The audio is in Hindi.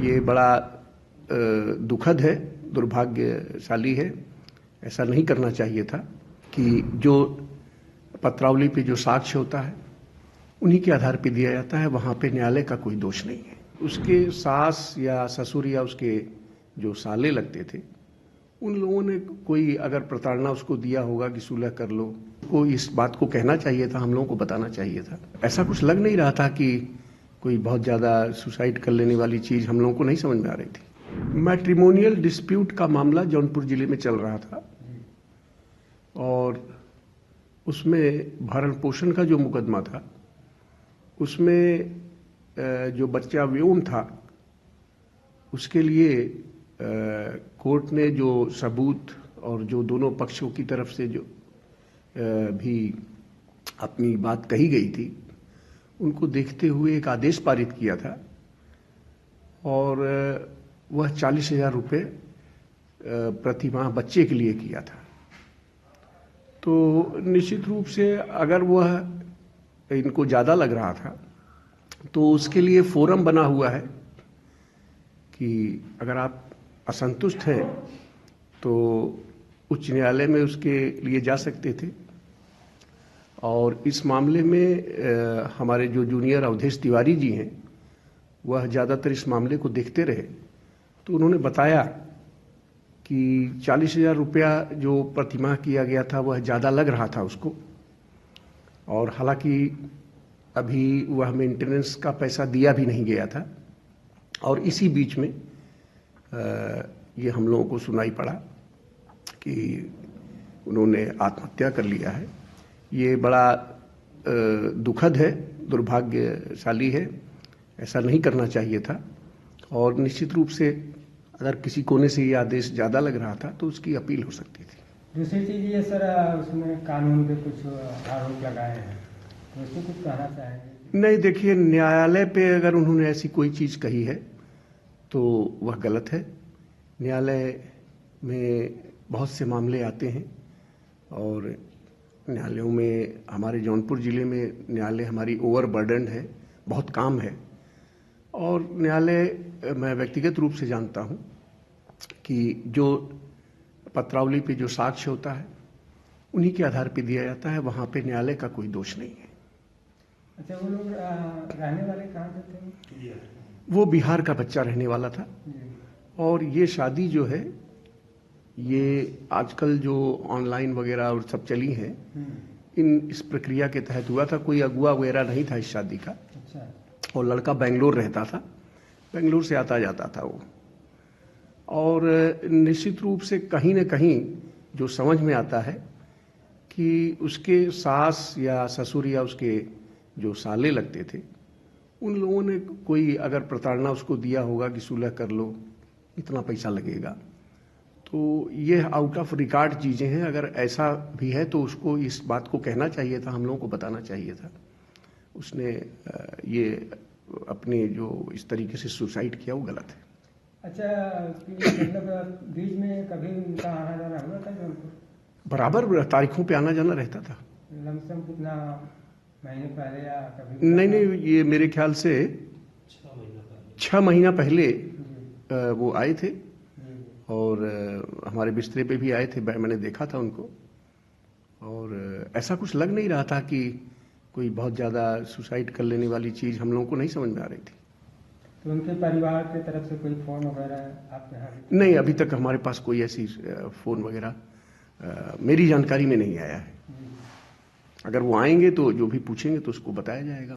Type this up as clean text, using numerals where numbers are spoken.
ये बड़ा दुखद है, दुर्भाग्यशाली है। ऐसा नहीं करना चाहिए था कि जो पत्रावली पे जो साक्ष्य होता है उन्हीं के आधार पे दिया जाता है, वहाँ पे न्यायालय का कोई दोष नहीं है। उसके सास या ससुर या उसके जो साले लगते थे उन लोगों ने कोई अगर प्रताड़ना उसको दिया होगा कि सुलह कर लो, को इस बात को कहना चाहिए था, हम लोगों को बताना चाहिए था। ऐसा कुछ लग नहीं रहा था कि कोई बहुत ज़्यादा सुसाइड कर लेने वाली चीज़ हम लोगों को नहीं समझ में आ रही थी। मैट्रिमोनियल डिस्प्यूट का मामला जौनपुर जिले में चल रहा था और उसमें भरण पोषण का जो मुकदमा था उसमें जो बच्चा व्योम था उसके लिए कोर्ट ने जो सबूत और जो दोनों पक्षों की तरफ से जो भी अपनी बात कही गई थी उनको देखते हुए एक आदेश पारित किया था और वह 40,000 रुपये प्रति माह बच्चे के लिए किया था। तो निश्चित रूप से अगर वह इनको ज़्यादा लग रहा था तो उसके लिए फोरम बना हुआ है कि अगर आप असंतुष्ट हैं तो उच्च न्यायालय में उसके लिए जा सकते थे। और इस मामले में हमारे जो जूनियर अवधेश तिवारी जी हैं वह ज़्यादातर इस मामले को देखते रहे, तो उन्होंने बताया कि 40,000 रुपया जो प्रतिमाह किया गया था वह ज़्यादा लग रहा था उसको, और हालांकि अभी वह मेंटेनेंस का पैसा दिया भी नहीं गया था। और इसी बीच में ये हम लोगों को सुनाई पड़ा कि उन्होंने आत्महत्या कर लिया है। ये बड़ा दुखद है, दुर्भाग्यशाली है। ऐसा नहीं करना चाहिए था और निश्चित रूप से अगर किसी कोने से ये आदेश ज़्यादा लग रहा था तो उसकी अपील हो सकती थी। दूसरी चीज़ ये सर, उसमें कानून पे कुछ आरोप लगाए हैं, तो उसको कुछ कहना चाहेंगे? नहीं, देखिए, न्यायालय पे अगर उन्होंने ऐसी कोई चीज़ कही है तो वह गलत है। न्यायालय में बहुत से मामले आते हैं और न्यायालयों में हमारे जौनपुर ज़िले में न्यायालय हमारी ओवरबर्डन है, बहुत काम है। और न्यायालय मैं व्यक्तिगत रूप से जानता हूँ कि जो पत्रावली पे जो साक्ष्य होता है उन्हीं के आधार पे दिया जाता है, वहाँ पे न्यायालय का कोई दोष नहीं है। अच्छा, वो लोग रहने वाले कहाँ से थे? वो बिहार का बच्चा रहने वाला था। और ये शादी जो है ये आजकल जो ऑनलाइन वगैरह और सब चली हैं इस प्रक्रिया के तहत हुआ था। कोई अगुआ वगैरह नहीं था इस शादी का। अच्छा। और लड़का बेंगलोर रहता था, बेंगलोर से आता जाता था वो। और निश्चित रूप से कहीं न कहीं जो समझ में आता है कि उसके सास या ससुर या उसके जो साले लगते थे उन लोगों ने कोई अगर प्रताड़ना उसको दिया होगा कि सुलह कर लो, इतना पैसा लगेगा। तो ये आउट ऑफ रिकॉर्ड चीज़ें हैं। अगर ऐसा भी है तो उसको इस बात को कहना चाहिए था, हम लोगों को बताना चाहिए था। उसने ये अपने जो इस तरीके से सुसाइड किया वो गलत है। अच्छा, मतलब बीच में कभी उनका आना जाना हुआ था जौनपुर? बराबर तारीखों पे आना जाना रहता था। लमसम कितना महीने पहले या कभी? नहीं, ये मेरे ख्याल से 6 महीना पहले वो आए थे और हमारे बिस्तरे पे भी आए थे, मैंने देखा था उनको। और ऐसा कुछ लग नहीं रहा था कि कोई बहुत ज़्यादा सुसाइड कर लेने वाली चीज़ हम लोगों को नहीं समझ में आ रही थी। तो उनके परिवार की तरफ से कोई फ़ोन वगैरह आपके यहाँ? नहीं, अभी तक हमारे पास कोई ऐसी फ़ोन वगैरह मेरी जानकारी में नहीं आया है। अगर वो आएंगे तो जो भी पूछेंगे तो उसको बताया जाएगा।